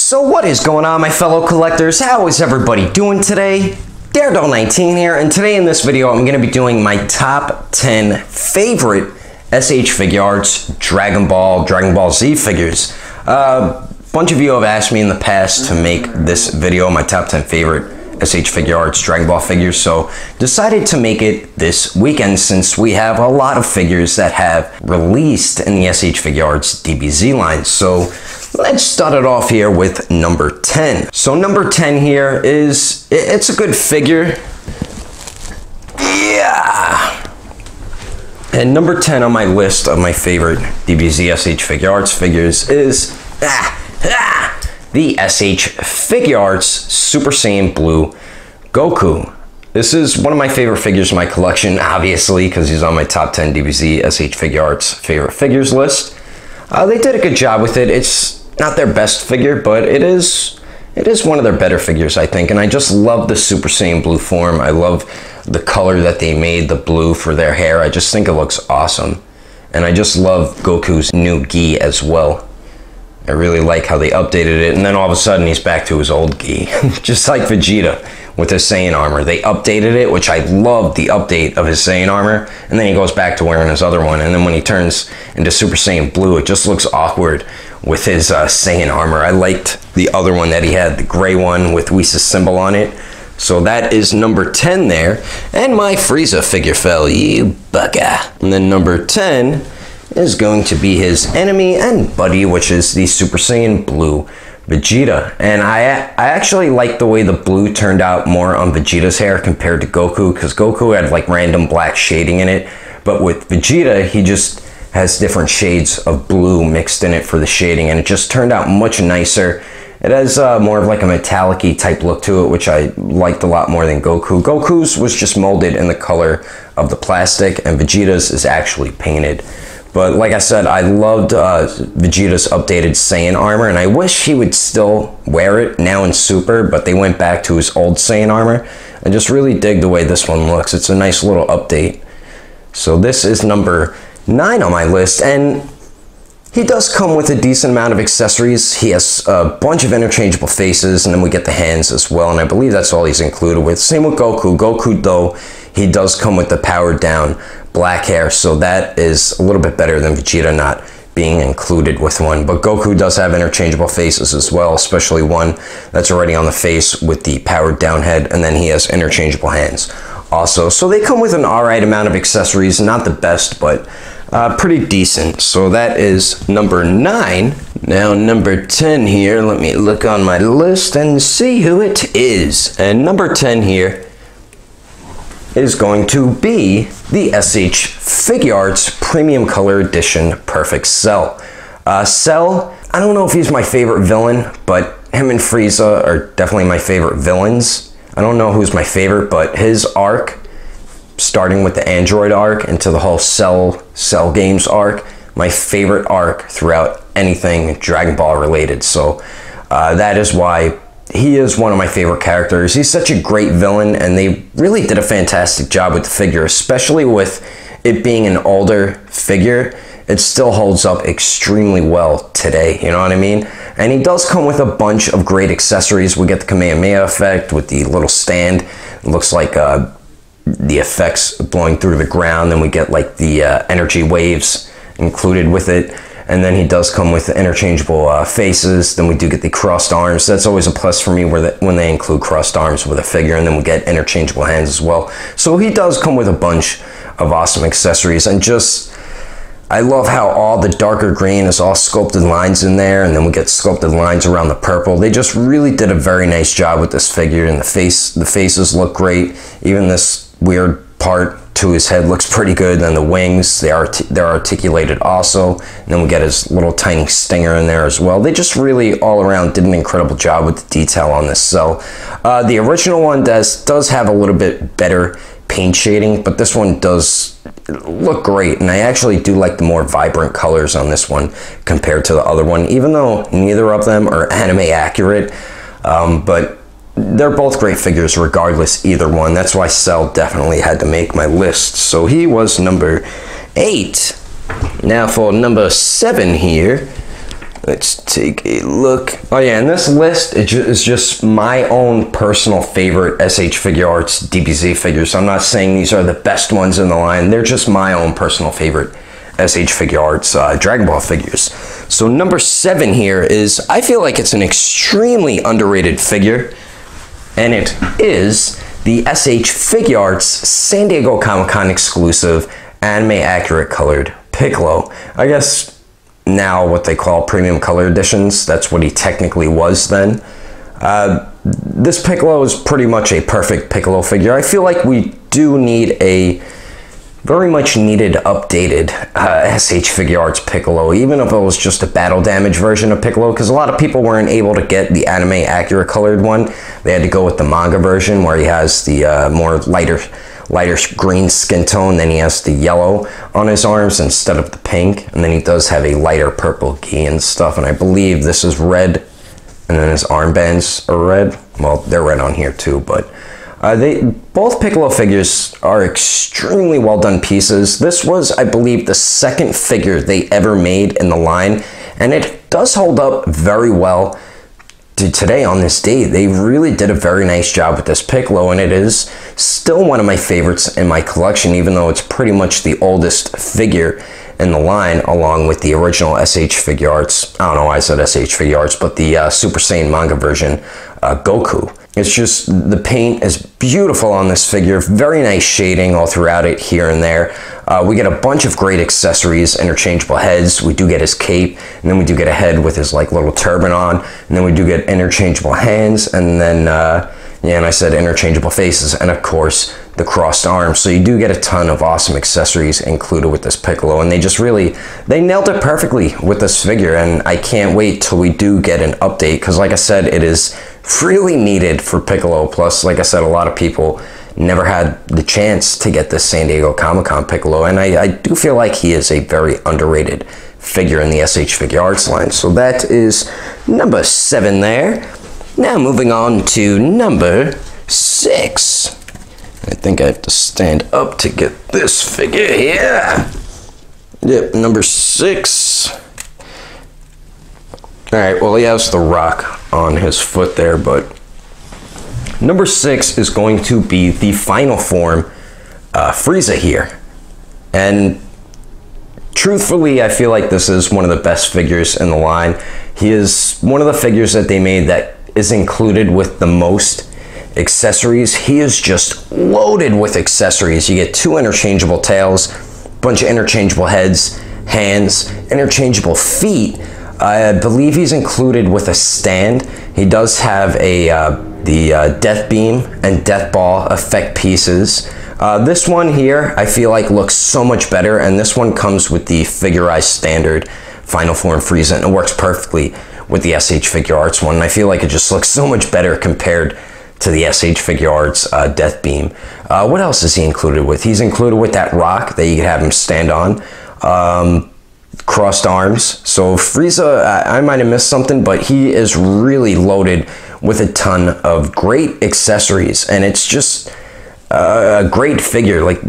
So what is going on, my fellow collectors? How is everybody doing today? Daredevil19 here, and today in this video I'm going to be doing my top 10 favorite SH Figuarts Dragon Ball Z figures. A bunch of you have asked me in the past to make this video my top 10 favorite SH Figuarts Dragon Ball figures, so decided to make it this weekend since we have a lot of figures that have released in the SH Figuarts DBZ line. So let's start it off here with number 10. So number 10 here is, it's a good figure. Yeah. And number 10 on my list of my favorite DBZ SH Figuarts figures is the SH Figuarts Super Saiyan Blue Goku. This is one of my favorite figures in my collection, obviously, because he's on my top 10 DBZ SH Figuarts favorite figures list. They did a good job with it. It's not their best figure, but it is one of their better figures, I think. And I just love the Super Saiyan Blue form. I love the color that they made, the blue for their hair. I just think it looks awesome. And I just love Goku's new gi as well. I really like how they updated it, and then all of a sudden he's back to his old gi. Just like Vegeta with his Saiyan armor. They updated it, which I love the update of his Saiyan armor, and then he goes back to wearing his other one, and then when he turns into Super Saiyan Blue, it just looks awkward with his Saiyan armor. I liked the other one that he had, the gray one with Whis' symbol on it. So that is number 10 there. And my Frieza figure fell, you bugger. And then number 10 is going to be his enemy and buddy, which is the Super Saiyan Blue Vegeta. And I actually like the way the blue turned out more on Vegeta's hair compared to Goku, because Goku had like random black shading in it, but with Vegeta he just has different shades of blue mixed in it for the shading, and it just turned out much nicer. It has more of like a metallic-y type look to it, which I liked a lot more than Goku. Goku's was just molded in the color of the plastic, and Vegeta's is actually painted. But like I said, I loved Vegeta's updated Saiyan armor, and I wish he would still wear it now in Super, but they went back to his old Saiyan armor. I just really dig the way this one looks. It's a nice little update. So this is number 9 on my list, and he does come with a decent amount of accessories. He has a bunch of interchangeable faces, and then we get the hands as well, and I believe that's all he's included with. Same with Goku. Goku, though, he does come with the powered down black hair, so that is a little bit better than Vegeta not being included with one. But Goku does have interchangeable faces as well, especially one that's already on the face with the powered down head, and then he has interchangeable hands also. So they come with an alright amount of accessories, not the best, but pretty decent. So that is number 9. Now number 10 here, let me look on my list and see who it is. And number 10 here is going to be the SH Figuarts Premium Color Edition Perfect Cell. Cell, I don't know if he's my favorite villain, but him and Frieza are definitely my favorite villains. I don't know who's my favorite, but his arc, starting with the Android arc into the whole Cell Games arc, my favorite arc throughout anything Dragon Ball related. So that is why he is one of my favorite characters. He's such a great villain, and they really did a fantastic job with the figure, especially with it being an older figure. It still holds up extremely well today, you know what I mean? And he does come with a bunch of great accessories. We get the Kamehameha effect with the little stand. It looks like the effects blowing through the ground. Then we get like the energy waves included with it. And then he does come with the interchangeable faces. Then we do get the crossed arms. That's always a plus for me when they include crossed arms with a figure. And then we get interchangeable hands as well. So he does come with a bunch of awesome accessories. And just, I love how all the darker green is all sculpted lines in there. And then we get sculpted lines around the purple. They just really did a very nice job with this figure. And the faces look great. Even this weird part to his head looks pretty good. Then the wings, they're articulated also. And then we get his little tiny stinger in there as well. They just really all around did an incredible job with the detail on this cell. The original one does have a little bit better paint shading, but this one does look great, and I actually do like the more vibrant colors on this one compared to the other one, even though neither of them are anime accurate. But they're both great figures regardless, either one. That's why Cell definitely had to make my list. So he was number 8. Now for number 7 here, Let's take a look. Oh yeah, and this list is just my own personal favorite SH Figuarts DBZ figures. I'm not saying these are the best ones in the line. They're just my own personal favorite SH Figuarts Dragon Ball figures. So number 7 here is, I feel like it's an extremely underrated figure, and it is the SH Figuarts San Diego Comic-Con exclusive anime accurate colored Piccolo. I guess now what they call premium color editions, that's what he technically was then. This Piccolo is pretty much a perfect Piccolo figure. I feel like we do need a very much needed updated SH Figuarts Piccolo, even if it was just a battle damage version of Piccolo, because a lot of people weren't able to get the anime accurate colored one. They had to go with the manga version where he has the more lighter green skin tone, then he has the yellow on his arms instead of the pink, and then he does have a lighter purple gi and stuff, and I believe this is red, and then his armbands are red. Well, they're red on here too, but both Piccolo figures are extremely well done pieces. This was, I believe, the second figure they ever made in the line, and it does hold up very well to today on this date. They really did a very nice job with this Piccolo, and it is still one of my favorites in my collection, even though it's pretty much the oldest figure in the line, along with the original SH Figuarts. I don't know why I said SH Figuarts, but the Super Saiyan manga version, Goku. It's just, the paint is beautiful on this figure, very nice shading all throughout it here and there. We get a bunch of great accessories, interchangeable heads, we do get his cape, and then we do get a head with his like little turban on, and then we do get interchangeable hands, and then, yeah, and I said interchangeable faces, and of course, the crossed arms. So you do get a ton of awesome accessories included with this Piccolo, and they just really, they nailed it perfectly with this figure, and I can't wait till we do get an update, because like I said, it is really needed for Piccolo. Plus, like I said, a lot of people never had the chance to get this San Diego Comic-Con Piccolo, and I do feel like he is a very underrated figure in the SH Figuarts line. So that is number 7 there. Now moving on to number 6. I think I have to stand up to get this figure here. Yep, number 6. Alright, well, he has the rock on his foot there, but number 6 is going to be the final form Frieza here. And truthfully, I feel like this is one of the best figures in the line. He is one of the figures that they made that is included with the most accessories. He is just loaded with accessories. You get 2 interchangeable tails, a bunch of interchangeable heads, hands, interchangeable feet. I believe he's included with a stand. He does have a the Death Beam and Death Ball effect pieces. This one here, I feel like looks so much better, and this one comes with the figurized standard Final Form Frieza, and it works perfectly with the SH Figuarts one, and I feel like it just looks so much better compared to the SH Figuarts Death Beam. What else is he included with? He's included with that rock that you can have him stand on. Crossed arms. So Frieza, I might have missed something, but he is really loaded with a ton of great accessories, and it's just a great figure. Like,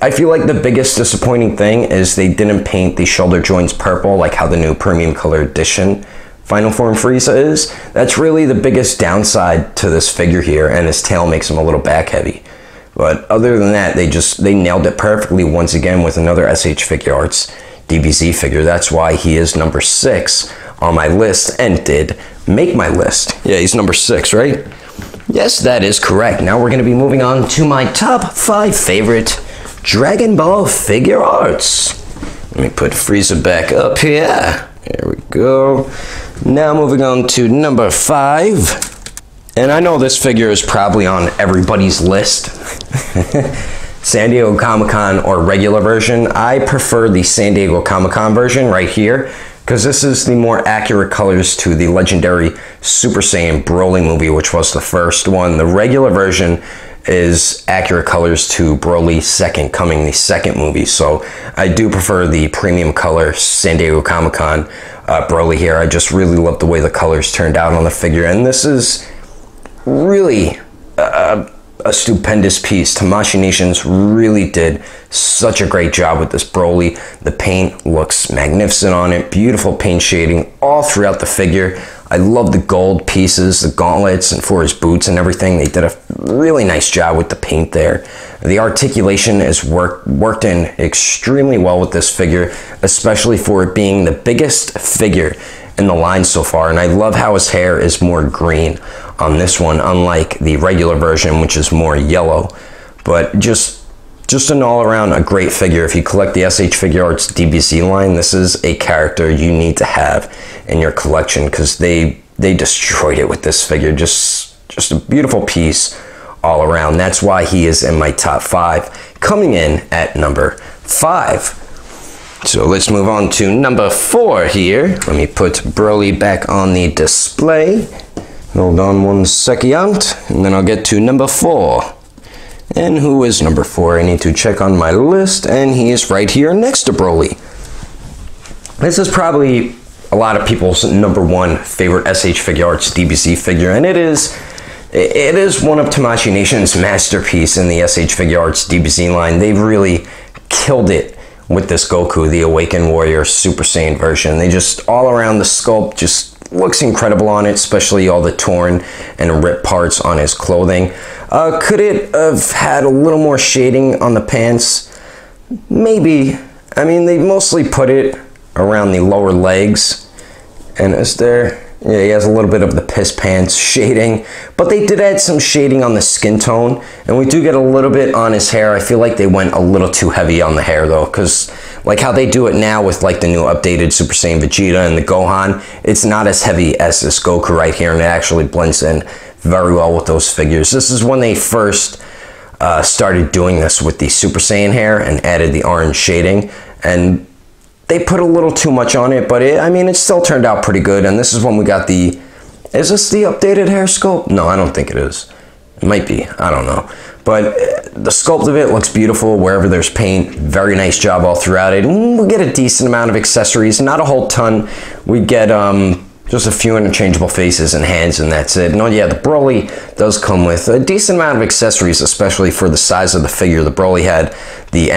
I feel like the biggest disappointing thing is they didn't paint the shoulder joints purple like how the new premium color edition Final Form Frieza is. That's really the biggest downside to this figure here, and his tail makes him a little back heavy. But other than that, they nailed it perfectly once again with another SH Figuarts DBZ figure. That's why he is number 6 on my list and did make my list. Yeah, he's number 6, right? Yes, that is correct. Now we're going to be moving on to my top 5 favorite Dragon Ball Figuarts. Let me put Frieza back up here. There we go. Now moving on to number 5. And I know this figure is probably on everybody's list. San Diego Comic-Con or regular version. I prefer the San Diego Comic-Con version right here, because this is the more accurate colors to the legendary Super Saiyan Broly movie, which was the first one. The regular version is accurate colors to Broly's Second Coming, the second movie. So I do prefer the premium color San Diego Comic-Con Broly here. I just really love the way the colors turned out on the figure, and this is really a stupendous piece. Tamashii Nations really did such a great job with this Broly. The paint looks magnificent on it. Beautiful paint shading all throughout the figure. I love the gold pieces, the gauntlets, and for his boots and everything. They did a really nice job with the paint there. The articulation is worked in extremely well with this figure, especially for it being the biggest figure in the line so far. And I love how his hair is more green on this one, unlike the regular version, which is more yellow. But just an all-around a great figure. If you collect the SH Figuarts DBZ line, this is a character you need to have in your collection, because they destroyed it with this figure. Just a beautiful piece all around. That's why he is in my top 5, coming in at number 5. So let's move on to number 4 here. Let me put Broly back on the display. Hold on one second, and then I'll get to number 4. And who is number 4? I need to check on my list, and he is right here next to Broly. This is probably a lot of people's number 1 favorite SH Figuarts DBZ figure, and it is one of Tamashii Nation's masterpiece in the SH Figuarts DBZ line. They really killed it with this Goku, the Awakened Warrior Super Saiyan version. They just, all around, the sculpt just looks incredible on it, especially all the torn and ripped parts on his clothing. Could it have had a little more shading on the pants? Maybe. I mean, they mostly put it around the lower legs. And is there... yeah, he has a little bit of the piss pants shading, but they did add some shading on the skin tone, and we do get a little bit on his hair. I feel like they went a little too heavy on the hair though, because like how they do it now with like the new updated Super Saiyan Vegeta and the Gohan, it's not as heavy as this Goku right here, and it actually blends in very well with those figures. This is when they first started doing this with the Super Saiyan hair and added the orange shading, and they put a little too much on it, but I mean, it still turned out pretty good. And this is when we got the... is this the updated hair sculpt? No, I don't think it is. It might be. I don't know. But the sculpt of it looks beautiful wherever there's paint. Very nice job all throughout it. And we'll get a decent amount of accessories. Not a whole ton. We get just a few interchangeable faces and hands, and that's it. No, yeah, the Broly does come with a decent amount of accessories, especially for the size of the figure. The Broly had the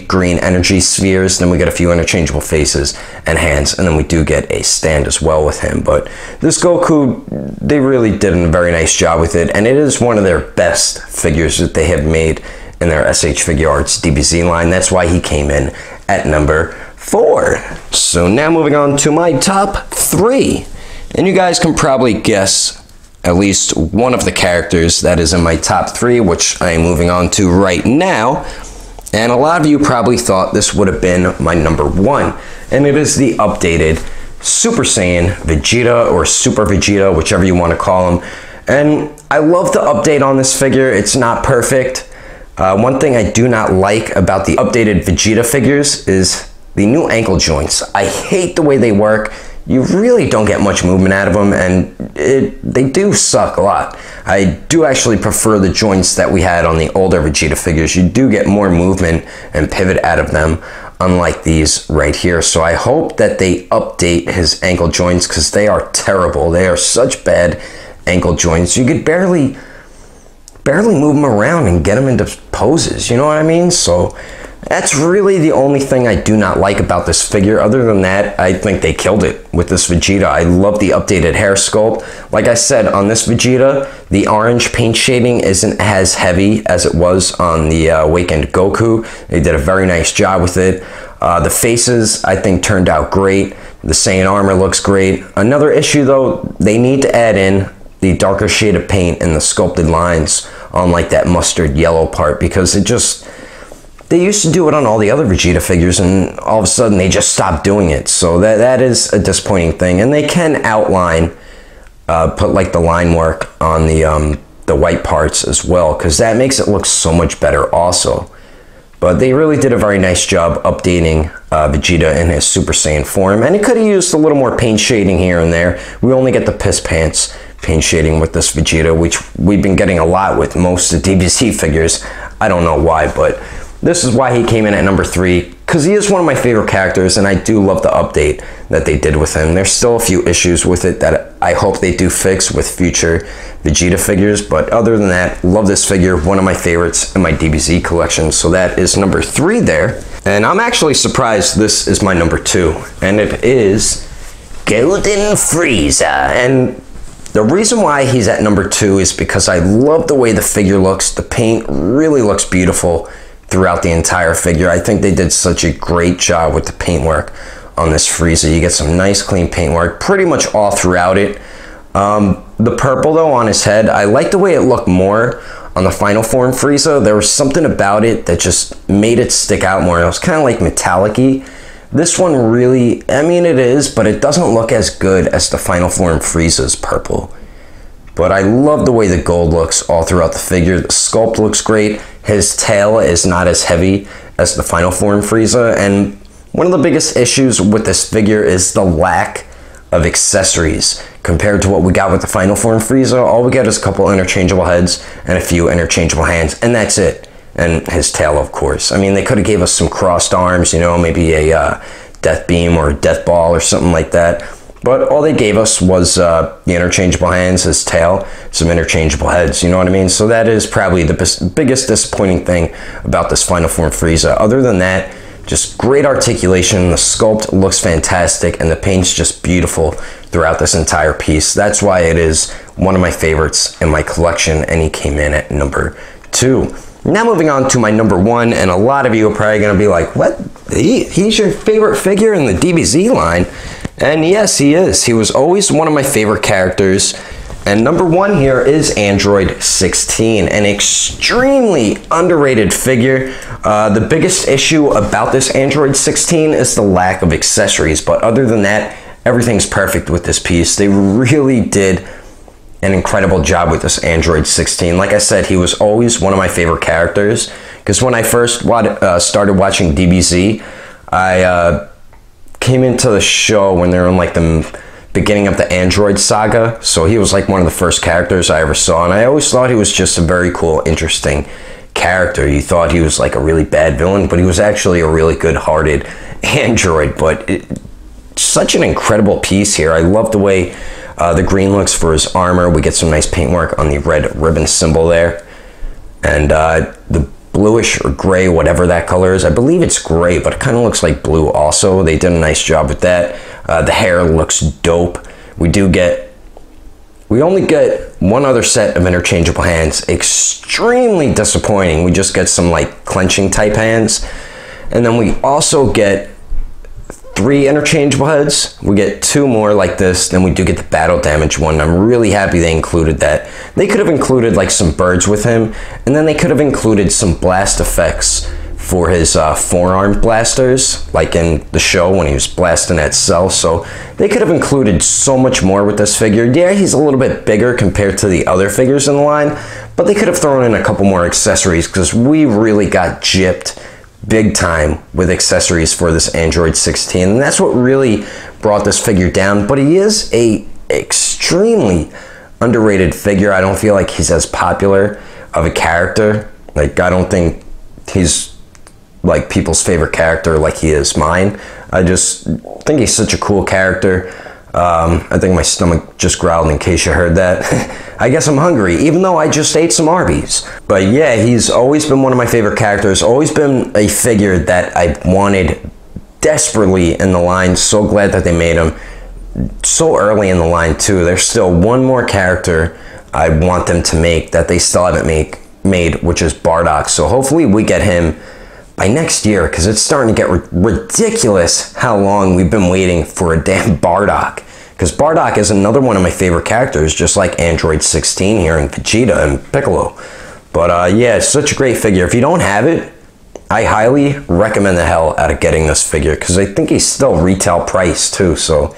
green energy spheres, then we get a few interchangeable faces and hands, and then we do get a stand as well with him. But this Goku, they really did a very nice job with it, and it is one of their best figures that they have made in their SH Figuarts DBZ line. That's why he came in at number 4. So now moving on to my top 3. And you guys can probably guess at least one of the characters that is in my top 3, which I am moving on to right now. And a lot of you probably thought this would have been my number 1. And it is the updated Super Saiyan Vegeta, or Super Vegeta, whichever you want to call him. And I love the update on this figure. It's not perfect. One thing I do not like about the updated Vegeta figures is the new ankle joints. I hate the way they work. You really don't get much movement out of them, and they do suck a lot. I do actually prefer the joints that we had on the older Vegeta figures. You do get more movement and pivot out of them, unlike these right here. So I hope that they update his ankle joints, because they are terrible. They are such bad ankle joints. You could barely move them around and get them into poses, you know what I mean? So that's really the only thing I do not like about this figure. Other than that, I think they killed it with this Vegeta. I love the updated hair sculpt. Like I said, on this Vegeta, the orange paint shading isn't as heavy as it was on the Awakened Goku. They did a very nice job with it. The faces, I think, turned out great. The Saiyan armor looks great. Another issue, though, they need to add in the darker shade of paint in the sculpted lines on like that mustard yellow part, because it just... they used to do it on all the other Vegeta figures, and all of a sudden they just stopped doing it. So that is a disappointing thing. And they can outline, put like the line work on the white parts as well, because that makes it look so much better also. But they really did a very nice job updating Vegeta in his Super Saiyan form, and it could have used a little more paint shading here and there. We only get the piss pants paint shading with this Vegeta, which we've been getting a lot with most of DBZ figures. I don't know why, but this is why he came in at number 3, because he is one of my favorite characters, and I do love the update that they did with him. There's still a few issues with it that I hope they do fix with future Vegeta figures, but other than that, love this figure, one of my favorites in my DBZ collection. So that is number 3 there. And I'm actually surprised this is my number 2, and it is Golden Frieza. And the reason why he's at number 2 is because I love the way the figure looks. The paint really looks beautiful throughout the entire figure. I think they did such a great job with the paintwork on this Frieza. You get some nice clean paintwork pretty much all throughout it. The purple though on his head, I like the way it looked more on the final form Frieza. There was something about it that just made it stick out more. It was kind of like metallic-y. This one really, I mean it is, but it doesn't look as good as the final form Frieza's purple. But I love the way the gold looks all throughout the figure. The sculpt looks great. His tail is not as heavy as the final form Frieza. And one of the biggest issues with this figure is the lack of accessories. Compared to what we got with the final form Frieza, all we get is a couple interchangeable heads and a few interchangeable hands, and that's it. And his tail, of course. I mean, they could have gave us some crossed arms, you know, maybe a death beam or a death ball or something like that. But all they gave us was the interchangeable hands, his tail, some interchangeable heads, you know what I mean? So that is probably the biggest disappointing thing about this final form Frieza. Other than that, just great articulation, the sculpt looks fantastic, and the paint's just beautiful throughout this entire piece. That's why it is one of my favorites in my collection, and he came in at number 2. Now moving on to my number 1, and a lot of you are probably going to be like, what? He's your favorite figure in the DBZ line? And yes, he is. He was always one of my favorite characters. And number 1 here is Android 16, an extremely underrated figure. The biggest issue about this Android 16 is the lack of accessories, but other than that, everything's perfect with this piece. They really did an incredible job with this Android 16. Like I said, he was always one of my favorite characters, because when I first started watching DBZ, I came into the show when they were in like the beginning of the Android saga, so he was like one of the first characters I ever saw, and I always thought he was just a very cool, interesting character. You thought he was like a really bad villain, but he was actually a really good-hearted android. But such an incredible piece here. I love the way the green looks for his armor. We get some nice paintwork on the red ribbon symbol there, and the bluish or gray, whatever that color is. I believe it's gray, but it kind of looks like blue also. They did a nice job with that. The hair looks dope. We only get one other set of interchangeable hands. Extremely disappointing. We just get some like clenching type hands. And then we also get 3 interchangeable heads. We get 2 more like this. Then we do get the battle damage one. I'm really happy they included that. They could have included like some birds with him, and then they could have included some blast effects for his forearm blasters, like in the show when he was blasting at Cell. So they could have included so much more with this figure. Yeah, he's a little bit bigger compared to the other figures in the line, but they could have thrown in a couple more accessories, because we really got gypped big time with accessories for this Android 16, and that's what really brought this figure down. But he is a extremely underrated figure. I don't feel like he's as popular of a character. Like, I don't think he's like people's favorite character like he is mine. I just think he's such a cool character. I think my stomach just growled in case you heard that. I guess I'm hungry, even though I just ate some Arby's. But yeah, he's always been one of my favorite characters, always been a figure that I wanted desperately in the line. So glad that they made him so early in the line too. There's still one more character I want them to make that they still haven't made, which is Bardock. So hopefully we get him by next year, because it's starting to get ridiculous how long we've been waiting for a damn Bardock. Because Bardock is another one of my favorite characters, just like Android 16 here and Vegeta and Piccolo. But yeah, it's such a great figure. If you don't have it, I highly recommend the hell out of getting this figure, because I think he's still retail price too. So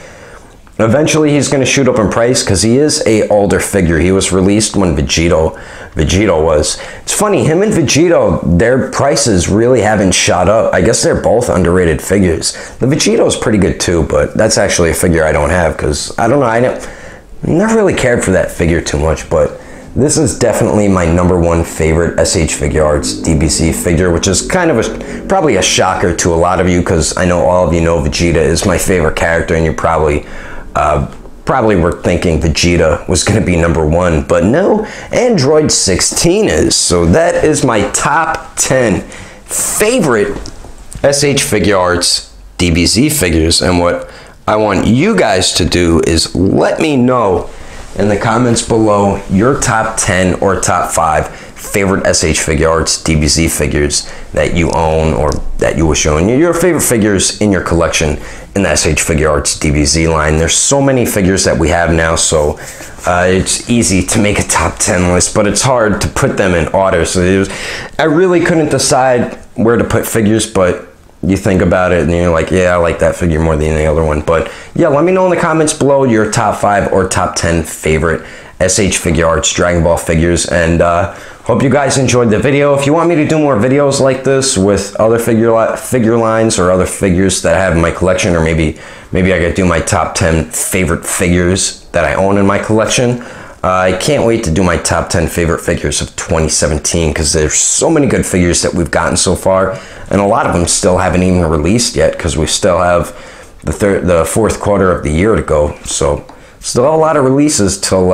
eventually he's going to shoot up in price, because he is a older figure. He was released when Vegeta was. It's funny, him and Vegeta, their prices really haven't shot up. I guess they're both underrated figures. The Vegeta is pretty good too, but that's actually a figure I don't have, because I don't know, I never really cared for that figure too much. But This is definitely my #1 favorite SH Figuarts DBZ figure, which is kind of probably a shocker to a lot of you, because I know all of you know Vegeta is my favorite character, and you probably were thinking Vegeta was going to be #1, but no, Android 16 is. So that is my top 10 favorite SH Figuarts DBZ figures, and what I want you guys to do is let me know in the comments below your top 10 or top 5 favorite SH Figuarts DBZ figures that you own or that you wish you own. Your favorite figures in your collection in the SH Figuarts DBZ line. There's so many figures that we have now, so it's easy to make a top 10 list, but it's hard to put them in order. So I really couldn't decide where to put figures, but you think about it and you're like, yeah, I like that figure more than any other one. But yeah, let me know in the comments below your top 5 or top 10 favorite SH Figuarts Dragon Ball figures, and hope you guys enjoyed the video. If you want me to do more videos like this with other figure lines or other figures that I have in my collection, or maybe I could do my top 10 favorite figures that I own in my collection. I can't wait to do my top 10 favorite figures of 2017, because there's so many good figures that we've gotten so far, and a lot of them still haven't even released yet, because we still have the fourth quarter of the year to go. So still a lot of releases till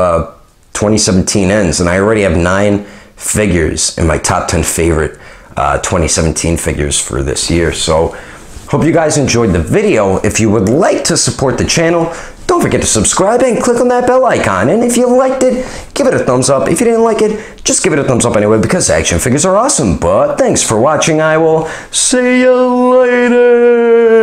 2017 ends, and I already have 9 figures in my top 10 favorite 2017 figures for this year. So hope you guys enjoyed the video. If you would like to support the channel, don't forget to subscribe and click on that bell icon. And if you liked it, give it a thumbs up. If you didn't like it, just give it a thumbs up anyway, because action figures are awesome. But thanks for watching. I will see you later.